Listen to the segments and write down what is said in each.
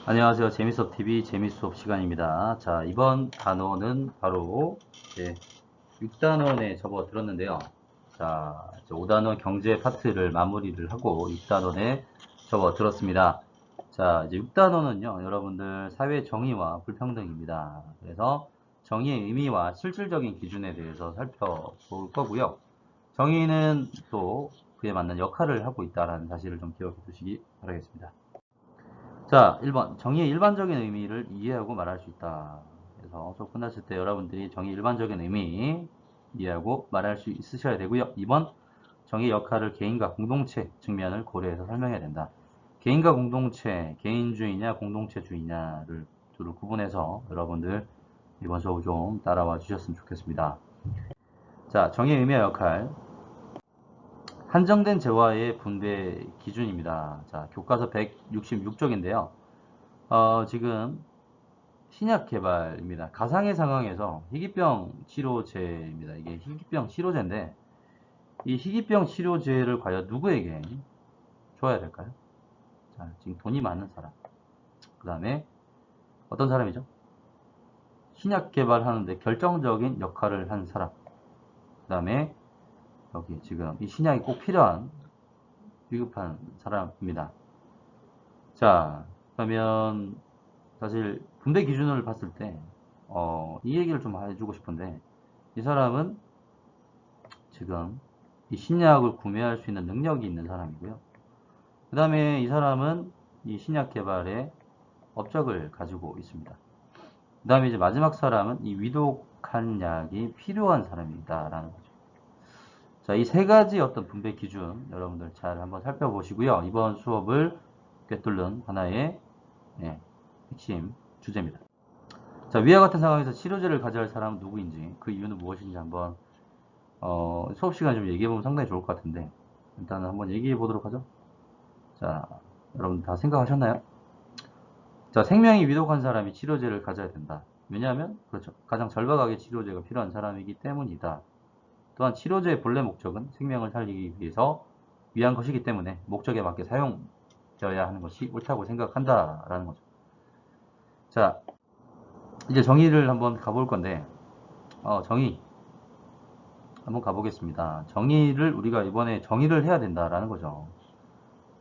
안녕하세요. 재미수업TV 재미수업 시간입니다. 자, 이번 단어는 바로 이제 6단원에 접어들었는데요. 자, 이제 5단원 경제 파트를 마무리를 하고 6단원에 접어들었습니다. 자, 이제 6단원은요, 여러분들 사회 정의와 불평등입니다. 그래서 정의의 의미와 실질적인 기준에 대해서 살펴볼 거고요. 정의는 또 그에 맞는 역할을 하고 있다는 사실을 좀 기억해 두시기 바라겠습니다. 자, 1번. 정의의 일반적인 의미를 이해하고 말할 수 있다. 그래서 수업 끝났을 때 여러분들이 정의의 일반적인 의미 이해하고 말할 수 있으셔야 되고요. 2번. 정의의 역할을 개인과 공동체 측면을 고려해서 설명해야 된다. 개인과 공동체, 개인주의냐 공동체주의냐를 둘을 구분해서 여러분들 이번 수업 좀 따라와 주셨으면 좋겠습니다. 자, 정의의 의미와 역할. 한정된 재화의 분배 기준입니다. 자, 교과서 166쪽인데요. 지금 신약 개발입니다. 가상의 상황에서 희귀병 치료제입니다. 이게 희귀병 치료제인데 이 희귀병 치료제를 과연 누구에게 줘야 될까요? 자, 지금 돈이 많은 사람. 그 다음에 어떤 사람이죠? 신약 개발하는데 결정적인 역할을 한 사람. 그 다음에 여기 지금 이 신약이 꼭 필요한 위급한 사람입니다. 자, 그러면 사실 분배 기준을 봤을 때 이 얘기를 좀 해주고 싶은데 이 사람은 지금 이 신약을 구매할 수 있는 능력이 있는 사람이고요. 그 다음에 이 사람은 이 신약 개발에 업적을 가지고 있습니다. 그 다음에 이제 마지막 사람은 이 위독한 약이 필요한 사람이다라는 거죠. 자, 이 세 가지 어떤 분배 기준 여러분들 잘 한번 살펴보시고요. 이번 수업을 꿰뚫는 하나의 핵심 주제입니다. 자, 위와 같은 상황에서 치료제를 가져야 할 사람은 누구인지, 그 이유는 무엇인지 한번 수업 시간에 좀 얘기해보면 상당히 좋을 것 같은데 일단은 한번 얘기해보도록 하죠. 자, 여러분 다 생각하셨나요? 자, 생명이 위독한 사람이 치료제를 가져야 된다. 왜냐하면 그렇죠. 가장 절박하게 치료제가 필요한 사람이기 때문이다. 또한 치료제의 본래 목적은 생명을 살리기 위해서 위한 것이기 때문에 목적에 맞게 사용되어야 하는 것이 옳다고 생각한다라는 거죠. 자, 이제 정의를 한번 가볼 건데 정의 한번 가보겠습니다. 정의를 우리가 이번에 정의를 해야 된다라는 거죠.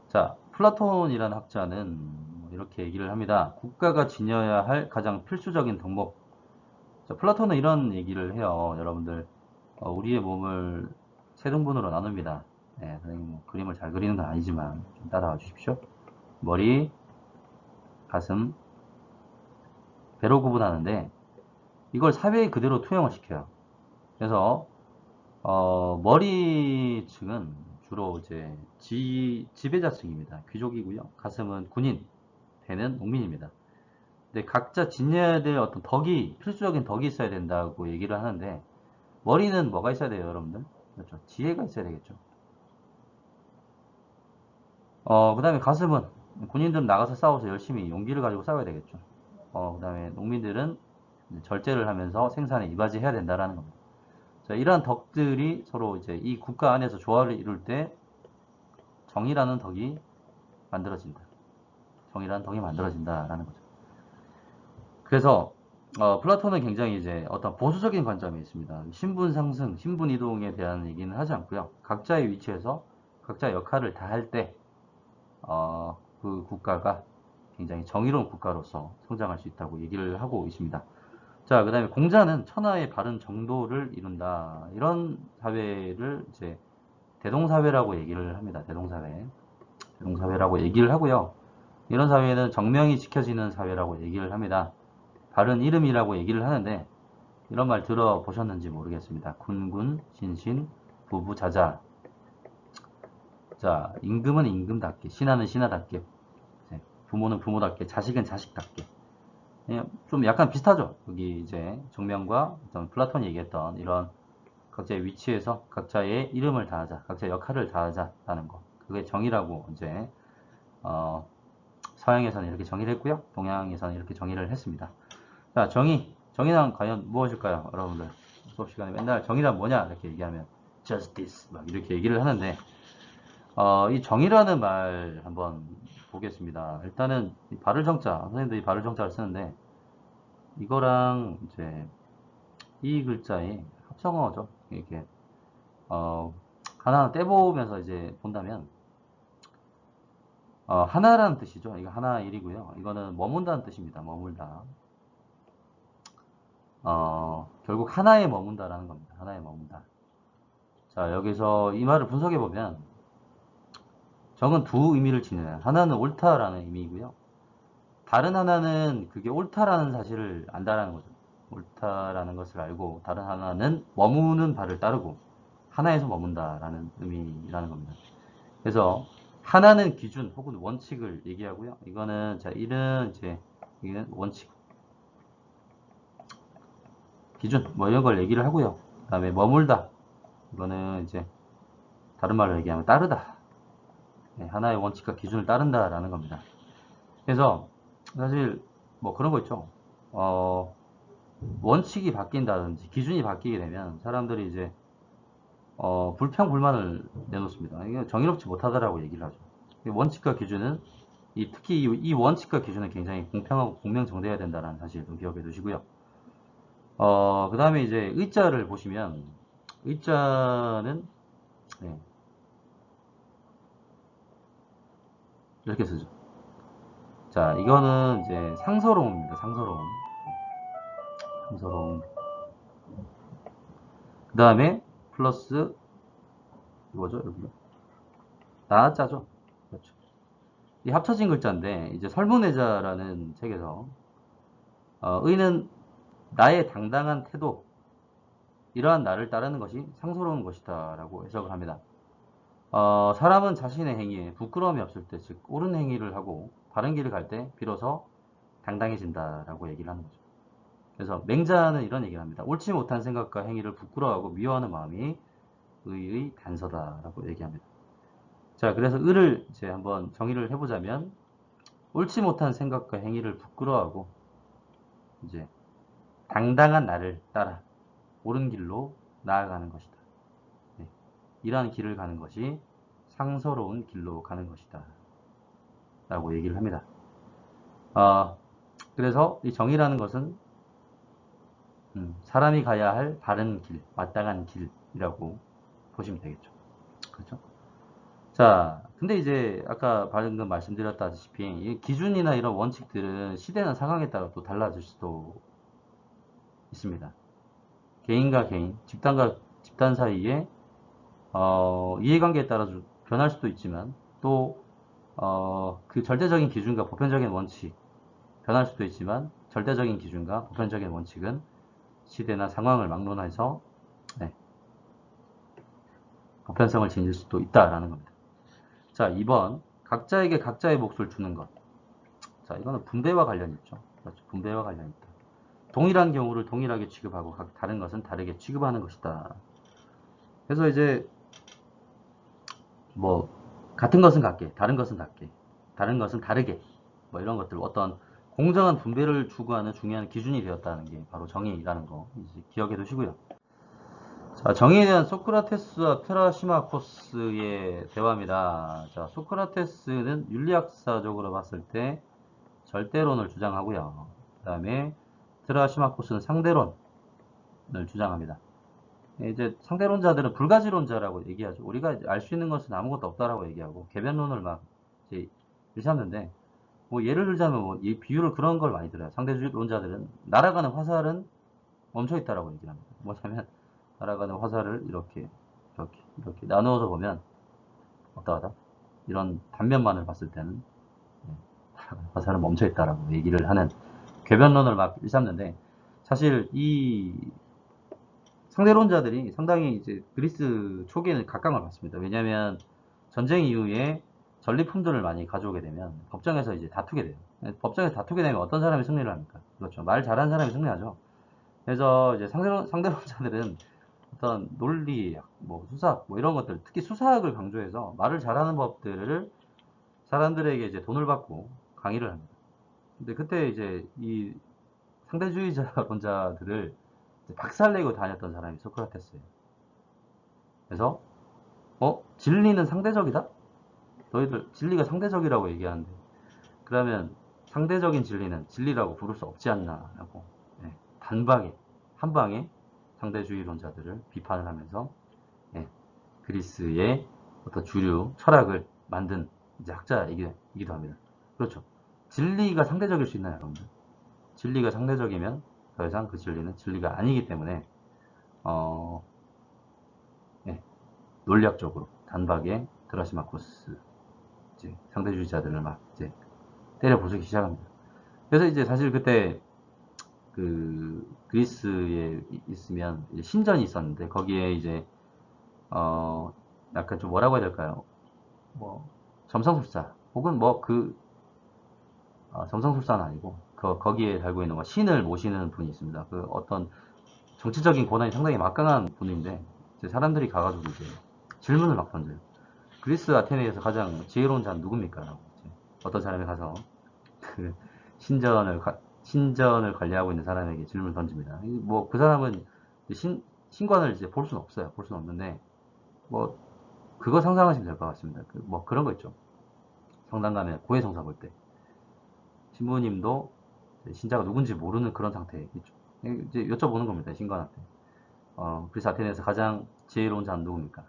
자, 플라톤이라는 학자는 이렇게 얘기를 합니다. 국가가 지녀야 할 가장 필수적인 덕목. 자, 플라톤은 이런 얘기를 해요. 여러분들, 우리의 몸을 세 등분으로 나눕니다. 네, 선생님 뭐 그림을 잘 그리는 건 아니지만 좀 따라와 주십시오. 머리, 가슴, 배로 구분하는데 이걸 사회에 그대로 투영을 시켜요. 그래서 머리 층은 주로 이제 지배자층입니다. 귀족이고요. 가슴은 군인, 배는 농민입니다. 근데 각자 지녀야 될 어떤 덕이, 필수적인 덕이 있어야 된다고 얘기를 하는데, 머리는 뭐가 있어야 돼요, 여러분들? 그렇죠. 지혜가 있어야 되겠죠. 그 다음에 가슴은 군인들은 나가서 싸워서 열심히 용기를 가지고 싸워야 되겠죠. 그 다음에 농민들은 절제를 하면서 생산에 이바지해야 된다라는 겁니다. 자, 이러한 덕들이 서로 이제 이 국가 안에서 조화를 이룰 때 정의라는 덕이 만들어진다. 정의라는 덕이 만들어진다라는 거죠. 그래서 플라톤은 굉장히 이제 어떤 보수적인 관점이 있습니다. 신분 상승, 신분 이동에 대한 얘기는 하지 않고요. 각자의 위치에서 각자의 역할을 다할 때, 그 국가가 굉장히 정의로운 국가로서 성장할 수 있다고 얘기를 하고 있습니다. 자, 그 다음에 공자는 천하의 바른 정도를 이룬다. 이런 사회를 이제 대동사회라고 얘기를 합니다. 대동사회. 대동사회라고 얘기를 하고요. 이런 사회는 정명이 지켜지는 사회라고 얘기를 합니다. 바른 이름이라고 얘기를 하는데 이런 말 들어보셨는지 모르겠습니다. 군군, 신신, 부부자자. 자, 임금은 임금답게, 신하는 신하답게, 부모는 부모답게, 자식은 자식답게. 좀 약간 비슷하죠. 여기 이제 정명과 어떤 플라톤이 얘기했던 이런 각자의 위치에서 각자의 이름을 다하자, 각자의 역할을 다하자라는 거. 그게 정의라고 이제 서양에서는 이렇게 정의를 했고요. 동양에서는 이렇게 정의를 했습니다. 자, 정의. 정의란 과연 무엇일까요? 여러분들. 수업 시간에 맨날 정의란 뭐냐? 이렇게 얘기하면 justice 막 이렇게 얘기를 하는데 이 정의라는 말 한번 보겠습니다. 일단은 이 발을 정자, 선생님들이 발을 정자를 쓰는데 이거랑 이제 이 글자의 합성어죠. 이렇게 하나 떼보면서 이제 본다면 하나라는 뜻이죠. 이거 하나 일이고요. 이거는 머문다는 뜻입니다. 머물다. 결국 하나에 머문다라는 겁니다. 하나에 머문다. 자, 여기서 이 말을 분석해 보면 정은 두 의미를 지녀요. 하나는 옳다라는 의미이고요. 다른 하나는 그게 옳다라는 사실을 안다라는 거죠. 옳다라는 것을 알고 다른 하나는 머무는 바를 따르고 하나에서 머문다라는 의미라는 겁니다. 그래서 하나는 기준 혹은 원칙을 얘기하고요. 이거는 자, 이는 이제 이는 원칙, 기준 뭐 이런 걸 얘기를 하고요. 그다음에 머물다. 이거는 이제 다른 말로 얘기하면 따르다. 네, 하나의 원칙과 기준을 따른다라는 겁니다. 그래서 사실 뭐 그런 거 있죠. 원칙이 바뀐다든지 기준이 바뀌게 되면 사람들이 이제 불평불만을 내놓습니다. 이게 정의롭지 못하다라고 얘기를 하죠. 원칙과 기준은 특히 이 원칙과 기준은 굉장히 공평하고 공명정대해야 된다는 사실 좀 기억해 두시고요. 그 다음에 이제 의자를 보시면 의자는 네, 이렇게 쓰죠. 자, 이거는 이제 상서로움입니다. 상서로움. 상서로움. 그 다음에 플러스 이거죠, 여기. 나자죠. 그렇죠. 이 합쳐진 글자인데 이제 설문의자라는 책에서 의는 나의 당당한 태도, 이러한 나를 따르는 것이 상스러운 것이다 라고 해석을 합니다. 사람은 자신의 행위에 부끄러움이 없을 때, 즉 옳은 행위를 하고 바른 길을 갈 때 비로소 당당해진다 라고 얘기를 하는 거죠. 그래서 맹자는 이런 얘기를 합니다. 옳지 못한 생각과 행위를 부끄러워하고 미워하는 마음이 의의 단서다 라고 얘기합니다. 자, 그래서 의를 이제 한번 정의를 해보자면 옳지 못한 생각과 행위를 부끄러워하고 이제 당당한 나를 따라 옳은 길로 나아가는 것이다. 네. 이러한 길을 가는 것이 상서로운 길로 가는 것이다. 라고 얘기를 합니다. 그래서 이 정의라는 것은 사람이 가야 할 바른 길, 마땅한 길이라고 보시면 되겠죠. 그렇죠? 자, 근데 이제 아까 방금 말씀드렸다시피 이 기준이나 이런 원칙들은 시대나 상황에 따라 또 달라질 수도 있습니다. 개인과 개인, 집단과 집단 사이에 이해관계에 따라 좀 변할 수도 있지만 또 그 절대적인 기준과 보편적인 원칙 변할 수도 있지만 절대적인 기준과 보편적인 원칙은 시대나 상황을 막론해서 네, 보편성을 지닐 수도 있다라는 겁니다. 자, 2번 각자에게 각자의 몫을 주는 것. 자, 이거는 분배와 관련이 있죠. 그렇죠. 분배와 관련이 있다. 동일한 경우를 동일하게 취급하고 다른 것은 다르게 취급하는 것이다. 그래서 이제 뭐 같은 것은 같게, 다른 것은 같게, 다른 것은 다르게, 뭐 이런 것들 어떤 공정한 분배를 추구하는 중요한 기준이 되었다는 게 바로 정의라는 거 이제 기억해 두시고요. 자, 정의에 대한 소크라테스와 트라시마코스의 대화입니다. 자, 소크라테스는 윤리학사적으로 봤을 때 절대론을 주장하고요. 그 다음에 트라시마코스는 상대론을 주장합니다. 이제 상대론자들은 불가지론자라고 얘기하죠. 우리가 알 수 있는 것은 아무것도 없다라고 얘기하고 개변론을 막 이제 일삼는데 뭐 예를 들자면 뭐 이 비유를 그런 걸 많이 들어요. 상대론자들은 날아가는 화살은 멈춰 있다라고 얘기를 합니다. 뭐냐면 날아가는 화살을 이렇게 나누어서 보면 어떠하다? 이런 단면만을 봤을 때는 화살은 멈춰 있다라고 얘기를 하는 궤변론을 막 일삼는데 사실 이 상대론자들이 상당히 이제 그리스 초기에는 각광을 받습니다. 왜냐하면 전쟁 이후에 전리품들을 많이 가져오게 되면 법정에서 이제 다투게 돼요. 법정에서 다투게 되면 어떤 사람이 승리를 합니까? 그렇죠. 말 잘하는 사람이 승리하죠. 그래서 이제 상대론자들은 어떤 논리학, 뭐 수사학, 뭐 이런 것들, 특히 수사학을 강조해서 말을 잘하는 법들을 사람들에게 이제 돈을 받고 강의를 합니다. 근데 그때 이제 이 상대주의자론자들을 박살내고 다녔던 사람이 소크라테스예요. 그래서 진리는 상대적이다? 너희들 진리가 상대적이라고 얘기하는데 그러면 상대적인 진리는 진리라고 부를 수 없지 않나라고 예, 단박에 한 방에 상대주의론자들을 비판을 하면서 예, 그리스의 어떤 주류 철학을 만든 이제 학자이기도 합니다. 그렇죠. 진리가 상대적일 수 있나요, 여러분들? 진리가 상대적이면 더 이상 그 진리는 진리가 아니기 때문에 어, 예, 논리학적으로 단박에 드라시마코스 이제 상대주의자들을 막 이제 때려 부수기 시작합니다. 그래서 이제 사실 그때 그 그리스에 있으면 신전이 있었는데 거기에 이제 약간 좀 뭐라고 해야 될까요? 뭐 점성술사 혹은 점성술사는 아니고 거기에 살고 있는 뭐 신을 모시는 분이 있습니다. 그 어떤 정치적인 권한이 상당히 막강한 분인데 이제 사람들이 가가지고 이제 질문을 막 던져요. 그리스 아테네에서 가장 지혜로운 자는 누굽니까? 라고 이제 어떤 사람이 가서 그 신전을 관리하고 있는 사람에게 질문을 던집니다. 뭐 그 사람은 신관을 이제 볼 수는 없어요. 볼 수는 없는데 뭐 그거 상상하시면 될 것 같습니다. 뭐 그런 거 있죠. 성당 가면 고해성사 볼 때 신부님도 신자가 누군지 모르는 그런 상태에 있죠. 이제 여쭤보는 겁니다. 신관한테. 그리스 아테네에서 가장 지혜로운 자는 누굽니까?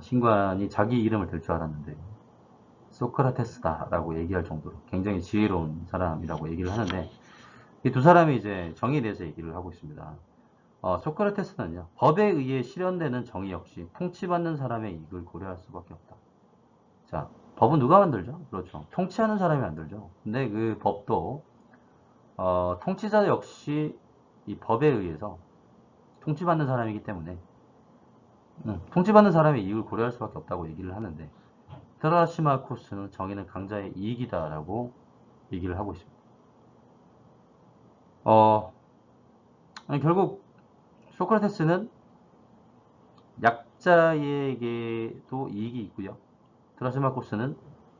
신관이 자기 이름을 댈 줄 알았는데 소크라테스다라고 얘기할 정도로 굉장히 지혜로운 사람이라고 얘기를 하는데 이 두 사람이 이제 정의에 대해서 얘기를 하고 있습니다. 소크라테스는요, 법에 의해 실현되는 정의 역시 통치받는 사람의 이익을 고려할 수밖에 없다. 자, 법은 누가 만들죠? 그렇죠. 통치하는 사람이 만들죠. 근데 그 법도 통치자 역시 이 법에 의해서 통치받는 사람이기 때문에 통치받는 사람의 이익을 고려할 수밖에 없다고 얘기를 하는데 트라시마코스는 정의는 강자의 이익이다라고 얘기를 하고 있습니다. 결국 소크라테스는 약자에게도 이익이 있고요. 트라시마코스는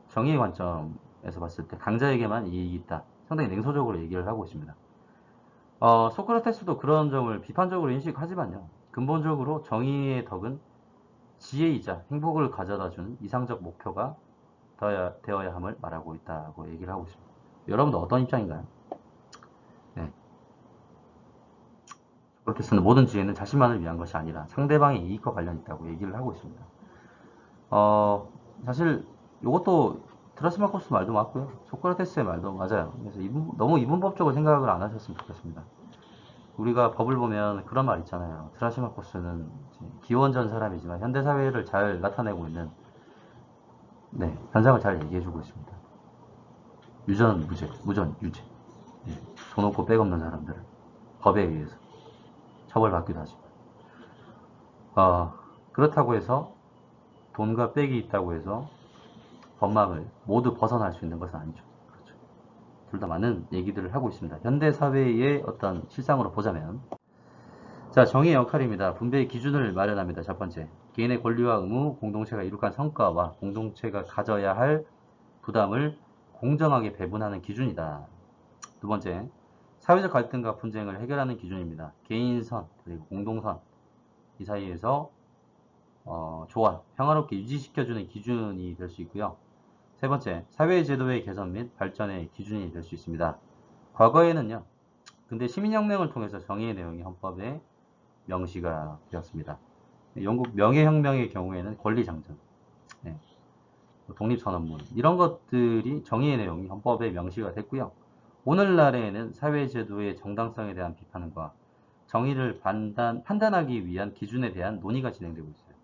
정의의 관점에서 봤을 때 강자에게만 이익이 있다. 상당히 냉소적으로 얘기를 하고 있습니다. 소크라테스도 그런 점을 비판적으로 인식하지만요. 근본적으로 정의의 덕은 지혜이자 행복을 가져다주는 이상적 목표가 되어야 함을 말하고 있다고 얘기를 하고 있습니다. 여러분도 어떤 입장인가요? 네. 소크라테스는 모든 지혜는 자신만을 위한 것이 아니라 상대방의 이익과 관련 있다고 얘기를 하고 있습니다. 사실 이것도 트라시마코스 말도 맞고요. 소크라테스의 말도 맞아요. 그래서 너무 이분법적으로 생각을 안 하셨으면 좋겠습니다. 우리가 법을 보면 그런 말 있잖아요. 트라시마코스는 기원전 사람이지만 현대사회를 잘 나타내고 있는 네, 현상을 잘 얘기해주고 있습니다. 유전, 무전, 유죄. 네, 돈 없고 백 없는 사람들을 법에 의해서 처벌받기도 하지만 그렇다고 해서 돈과 백이 있다고 해서 법망을 모두 벗어날 수 있는 것은 아니죠. 그렇죠. 둘 다 많은 얘기들을 하고 있습니다. 현대사회의 어떤 실상으로 보자면 자, 정의의 역할입니다. 분배의 기준을 마련합니다. 첫 번째, 개인의 권리와 의무, 공동체가 이룩한 성과와 공동체가 가져야 할 부담을 공정하게 배분하는 기준이다. 두 번째, 사회적 갈등과 분쟁을 해결하는 기준입니다. 개인선 그리고 공동선 이 사이에서 조화, 평화롭게 유지시켜주는 기준이 될 수 있고요. 세 번째, 사회제도의 개선 및 발전의 기준이 될 수 있습니다. 과거에는요, 근데 시민혁명을 통해서 정의의 내용이 헌법에 명시가 되었습니다. 영국 명예혁명의 경우에는 권리장전, 네, 독립선언문 이런 것들이 정의의 내용이 헌법에 명시가 됐고요. 오늘날에는 사회제도의 정당성에 대한 비판과 정의를 판단하기 위한 기준에 대한 논의가 진행되고 있어요.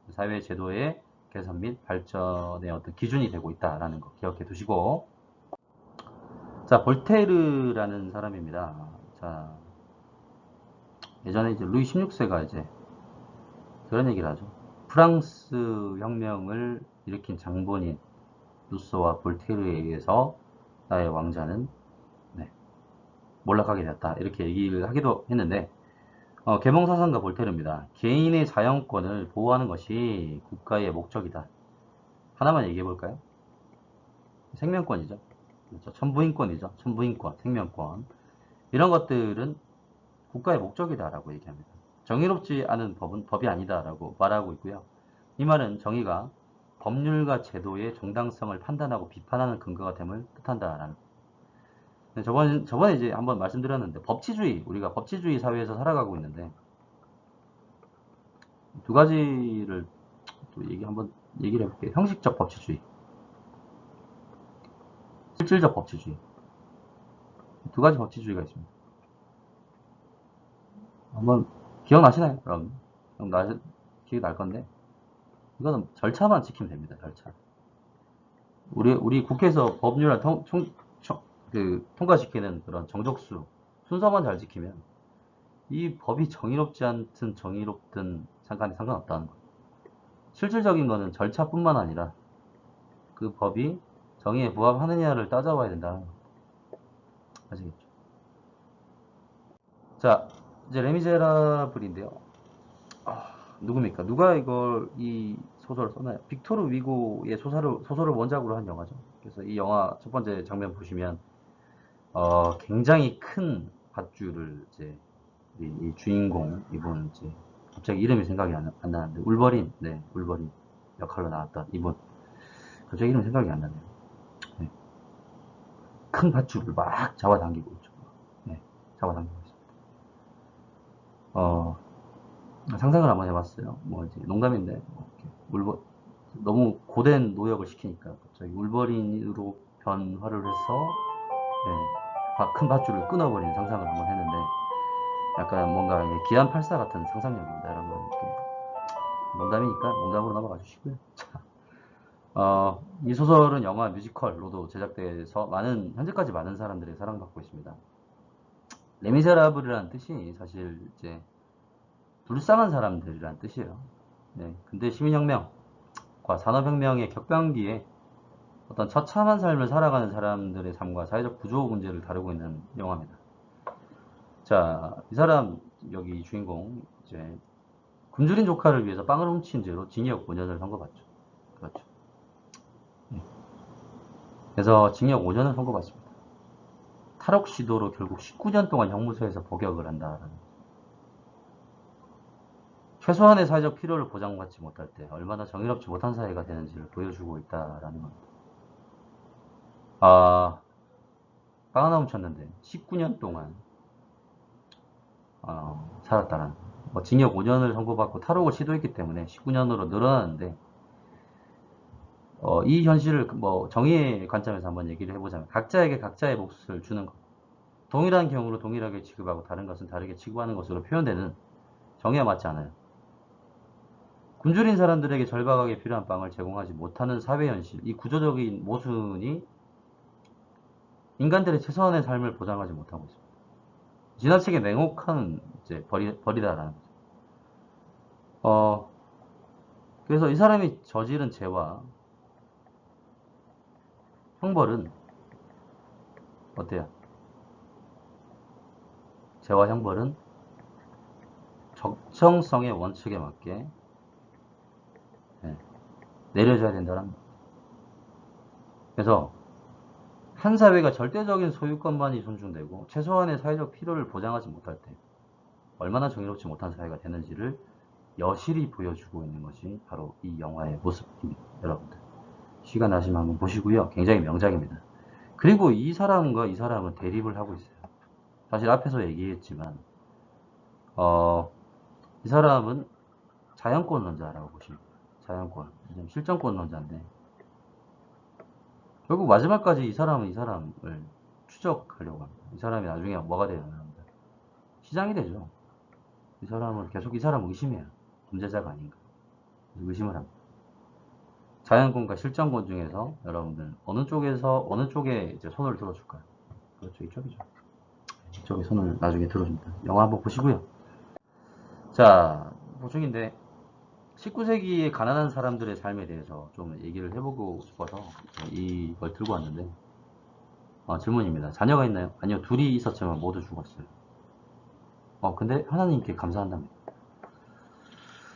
사회제도의 개선 및 발전의 어떤 기준이 되고 있다라는 거 기억해 두시고, 자, 볼테르라는 사람입니다. 자, 예전에 이제 루이 16세가 이제 그런 얘기를 하죠. 프랑스 혁명을 일으킨 장본인 루소와 볼테르에 의해서 나의 왕자는 네, 몰락하게 되었다. 이렇게 얘기를 하기도 했는데 계몽사상가 볼테르입니다. 개인의 자연권을 보호하는 것이 국가의 목적이다. 하나만 얘기해 볼까요? 생명권이죠. 그렇죠. 천부인권이죠. 천부인권, 생명권. 이런 것들은 국가의 목적이다라고 얘기합니다. 정의롭지 않은 법은 법이 아니다라고 말하고 있고요. 이 말은 정의가 법률과 제도의 정당성을 판단하고 비판하는 근거가 됨을 뜻한다라는. 저번에 이제 한번 말씀드렸는데, 법치주의, 우리가 법치주의 사회에서 살아가고 있는데, 두 가지를 또 한번 얘기를 해볼게요. 형식적 법치주의, 실질적 법치주의. 두 가지 법치주의가 있습니다. 한번 기억나시나요? 그럼 기억이 날 건데, 이거는 절차만 지키면 됩니다. 절차. 우리 국회에서 법률을 통과시키는 그런 정적수 순서만 잘 지키면 이 법이 정의롭지 않든 정의롭든 상관없다는 거예요. 실질적인 거는 절차뿐만 아니라 그 법이 정의에 부합하느냐를 따져봐야 된다는 거. 아시겠죠? 자, 이제 레미제라블인데요. 누굽니까? 누가 이 소설을 썼나요? 빅토르 위고의 소설을 원작으로 한 영화죠. 그래서 이 영화 첫 번째 장면 보시면 굉장히 큰 밧줄을 이제 이 주인공 이분 이제 갑자기 이름이 생각이 안 나는데 울버린, 네, 울버린 역할로 나왔던 이분 갑자기 이름 생각이 안 나네요. 네. 큰 밧줄을 막 잡아당기고 있죠. 네, 잡아당기고 있습니다. 상상을 한번 해봤어요. 뭐 이제 농담인데 너무 고된 노역을 시키니까 갑자기 울버린으로 변화를 해서 네, 큰 밧줄을 끊어버리는 상상을 한번 했는데 약간 뭔가 기안84 같은 상상력입니다, 여러분. 농담이니까 농담으로 넘어가 주시고요. 이 소설은 영화 뮤지컬로도 제작돼서 현재까지 많은 사람들의 사랑받고 있습니다. 레미제라블이라는 뜻이 사실 이제 불쌍한 사람들이란 뜻이에요. 네, 근대 시민혁명과 산업혁명의 격변기에 어떤 처참한 삶을 살아가는 사람들의 삶과 사회적 구조 문제를 다루고 있는 영화입니다. 자, 이 사람 여기 주인공 이제 굶주린 조카를 위해서 빵을 훔친 죄로 징역 5년을 선고받죠. 그렇죠. 그래서 징역 5년을 선고받습니다. 탈옥 시도로 결국 19년 동안 형무소에서 복역을 한다라는. 최소한의 사회적 필요를 보장받지 못할 때 얼마나 정의롭지 못한 사회가 되는지를 보여주고 있다라는 겁니다. 빵 하나 훔쳤는데 19년 동안 살았다는. 징역 5년을 선고받고 탈옥을 시도했기 때문에 19년으로 늘어났는데 이 현실을 정의의 관점에서 한번 얘기를 해보자면 각자에게 각자의 몫을 주는 것, 동일한 경우로 동일하게 취급하고 다른 것은 다르게 취급하는 것으로 표현되는 정의와 맞지 않아요. 굶주린 사람들에게 절박하게 필요한 빵을 제공하지 못하는 사회 현실, 이 구조적인 모순이 인간들의 최소한의 삶을 보장하지 못하고 있습니다. 지나치게 냉혹한 이제 벌이다라는 거죠. 그래서 이 사람이 저지른 죄와 형벌은 어때요? 죄와 형벌은 적정성의 원칙에 맞게 내려져야 된다는 거예요. 그래서 한 사회가 절대적인 소유권만이 존중되고 최소한의 사회적 필요를 보장하지 못할 때 얼마나 정의롭지 못한 사회가 되는지를 여실히 보여주고 있는 것이 바로 이 영화의 모습입니다. 여러분들 시간 나시면 한번 보시고요. 굉장히 명작입니다. 그리고 이 사람과 이 사람은 대립을 하고 있어요. 사실 앞에서 얘기했지만 이 사람은 자연권론자라고 보시면 돼요. 자연권, 실정권론자인데 결국 마지막까지 이 사람은 이 사람을 추적하려고 합니다. 이 사람이 나중에 뭐가 돼요? 시장이 되죠. 이 사람을 계속 이 사람을 의심해요. 범죄자가 아닌가. 의심을 합니다. 자연권과 실정권 중에서 여러분들 어느 쪽에 이제 손을 들어줄까요? 그렇죠, 이쪽이죠. 이쪽에 손을 나중에 들어줍니다. 영화 한번 보시고요. 자, 보충인데 19세기의 가난한 사람들의 삶에 대해서 좀 얘기를 해보고 싶어서 이걸 들고 왔는데 질문입니다. 자녀가 있나요? 아니요, 둘이 있었지만 모두 죽었어요. 근데 하나님께 감사한답니다.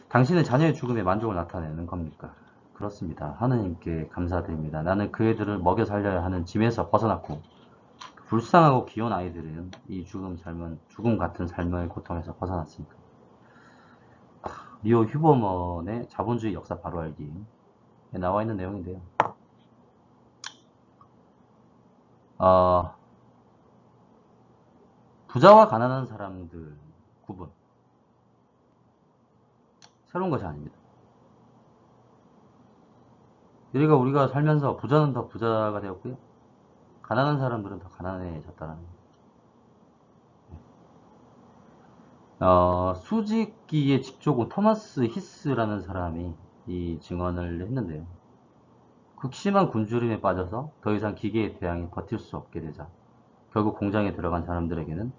당신은 자녀의 죽음에 만족을 나타내는 겁니까? 그렇습니다. 하나님께 감사드립니다. 나는 그 애들을 먹여 살려야 하는 짐에서 벗어났고 불쌍하고 귀여운 아이들은 이 죽음 같은 삶의 고통에서 벗어났으니까. 리오 휴버먼의 자본주의 역사 바로 알기. 나와 있는 내용인데요. 어, 부자와 가난한 사람들 구분. 새로운 것이 아닙니다. 우리가 살면서 부자는 더 부자가 되었고요. 가난한 사람들은 더 가난해졌다는 수직기의 직조공 토마스 히스라는 사람이 이 증언을 했는데요. 극심한 굶주림에 빠져서 더 이상 기계의 태양이 버틸 수 없게 되자 결국 공장에 들어간 사람들에게는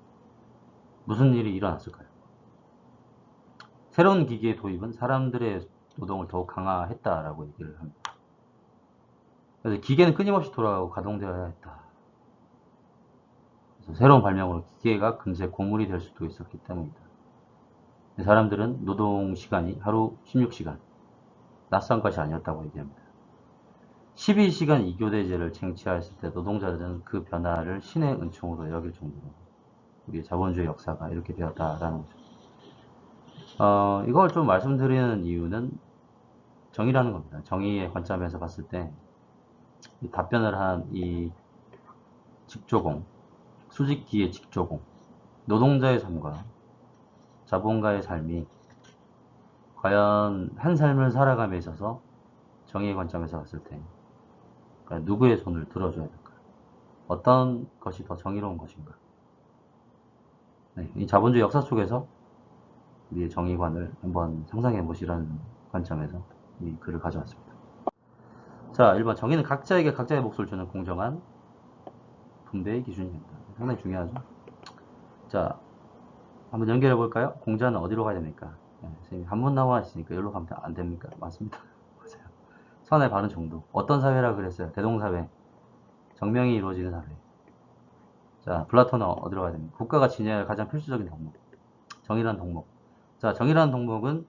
무슨 일이 일어났을까요? 새로운 기기의 도입은 사람들의 노동을 더욱 강화했다라고 얘기를 합니다. 그래서 기계는 끊임없이 돌아가고 가동되어야 했다. 그래서 새로운 발명으로 기계가 금세 고물이 될 수도 있었기 때문이다. 사람들은 노동 시간이 하루 16시간, 낯선 것이 아니었다고 얘기합니다. 12시간 이교대제를 쟁취하였을 때 노동자들은 그 변화를 신의 은총으로 여길 정도로 우리의 자본주의 역사가 이렇게 되었다라는 거죠. 이걸 좀 말씀드리는 이유는 정의라는 겁니다. 정의의 관점에서 봤을 때 이 답변을 한 이 직조공, 수직기의 직조공, 노동자의 삶과 자본가의 삶이 과연 한 삶을 살아감에 있어서 정의의 관점에서 봤을 때 그러니까 누구의 손을 들어줘야 될까? 어떤 것이 더 정의로운 것인가? 네, 이 자본주의 역사 속에서 우리의 정의관을 한번 상상해 보시라는 관점에서 이 글을 가져왔습니다. 자, 1번 정의는 각자에게 각자의 몫을 주는 공정한 분배의 기준입니다. 상당히 중요하죠. 자, 한번 연결해 볼까요? 공자는 어디로 가야 됩니까? 네, 선생님 한문 나와 있으니까 여기로 가면 안 됩니까? 맞습니다. 맞아요. 선의 바른 정도. 어떤 사회라 그랬어요? 대동사회. 정명이 이루어지는 사회. 자, 플라톤은 어디로 가야 됩니까? 국가가 지녀야 할 가장 필수적인 덕목. 정의란 덕목. 자, 정의라는 덕목은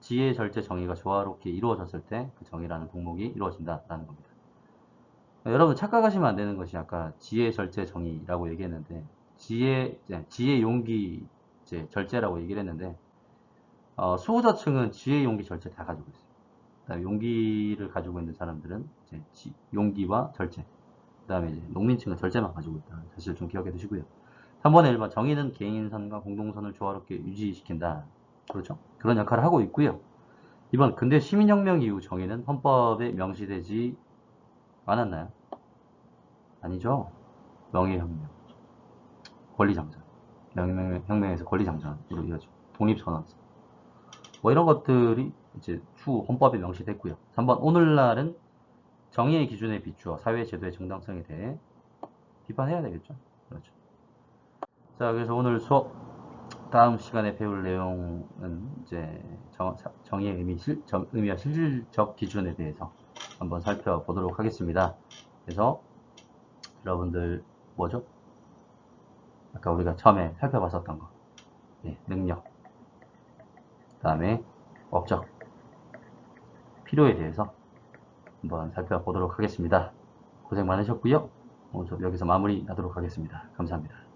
지혜, 절제, 정의가 조화롭게 이루어졌을 때 그 정의라는 덕목이 이루어진다라는 겁니다. 여러분 착각하시면 안 되는 것이 아까 지혜, 절제, 정의라고 얘기했는데 지혜, 용기, 절제라고 얘기를 했는데 수호자층은 지혜, 용기, 절제 다 가지고 있어요. 그다음에 용기를 가지고 있는 사람들은 이제 용기와 절제. 그다음에 이제 농민층은 절제만 가지고 있다는 사실 좀 기억해 두시고요. 3번에 1번 정의는 개인선과 공동선을 조화롭게 유지시킨다. 그렇죠? 그런 역할을 하고 있고요. 2번 근대 시민혁명 이후 정의는 헌법에 명시되지 않았나요? 아니죠. 명예혁명, 권리장전, 혁명에서 권리장전으로 이어져 독립선언, 뭐 이런 것들이 이제 추후 헌법에 명시됐고요. 3번 오늘날은 정의의 기준에 비추어 사회 제도의 정당성에 대해 비판해야 되겠죠. 그렇죠. 자, 그래서 오늘 수업 다음 시간에 배울 내용은 이제 정의의 의미와 실질적 기준에 대해서 한번 살펴보도록 하겠습니다. 그래서 여러분들 뭐죠? 아까 우리가 처음에 살펴봤었던 거, 능력, 그 다음에 업적, 필요에 대해서 한번 살펴보도록 하겠습니다. 고생 많으셨고요. 오늘 수업 여기서 마무리하도록 하겠습니다. 감사합니다.